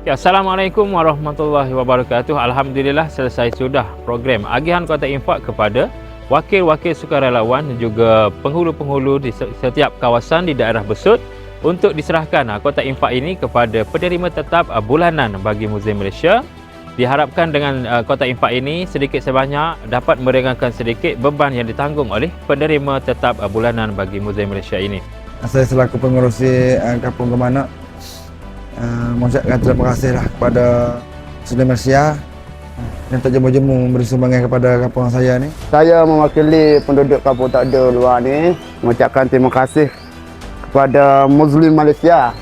Ya, Assalamualaikum warahmatullahi wabarakatuh. Alhamdulillah selesai sudah program agihan Kota Infak kepada wakil-wakil sukarelawan dan juga penghulu-penghulu di setiap kawasan di daerah Besut untuk diserahkan Kota Infak ini kepada penerima tetap bulanan bagi Muzium Malaysia. Diharapkan dengan Kota Infak ini sedikit sebanyak dapat meringankan sedikit beban yang ditanggung oleh penerima tetap bulanan bagi Muzium Malaysia ini. Saya selaku pengurusi Kampung Gemanak mengucapkan terima kasihlah kepada Muzium Malaysia yang tak jemu-jemu memberi sumbangan kepada kampung saya ni. Saya mewakili penduduk Kampung Takda luar ni mengucapkan terima kasih kepada Muzium Malaysia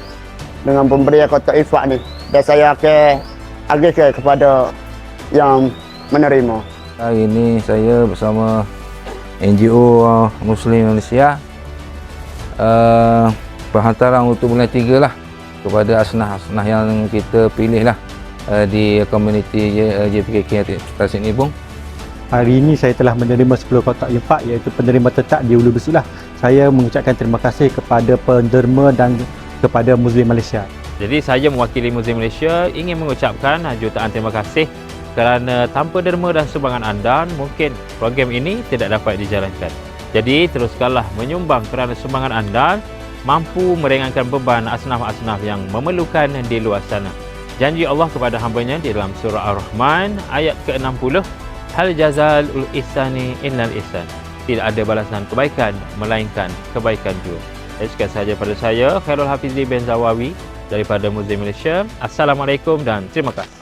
dengan pemberian Kota Infak ni, dan saya akan agihkan kepada yang menerima. Hari ini saya bersama NGO Muslim Malaysia berhantaran untuk bulan 3 lah kepada asnah-asnah yang kita pilih lah di komuniti JPKK Tasik Nibong. Hari ini saya telah menerima 10 kotak infak, iaitu penerima tetap di Hulu Besut lah. Saya mengucapkan terima kasih kepada penderma dan kepada Muzium Malaysia. Jadi saya mewakili Muzium Malaysia ingin mengucapkan jutaan terima kasih kerana tanpa derma dan sumbangan anda mungkin program ini tidak dapat dijalankan. Jadi teruskanlah menyumbang kerana sumbangan anda mampu meringankan beban asnaf-asnaf yang memerlukan di luar sana. Janji Allah kepada hamba-Nya di dalam surah Ar-Rahman ayat ke-60, hal jazal ul ihsani innal ihsan. Tidak ada balasan kebaikan melainkan kebaikan juga. Sekian sahaja pada saya, Khairul Hafizi bin Zawawi daripada Muzium Malaysia. Assalamualaikum dan terima kasih.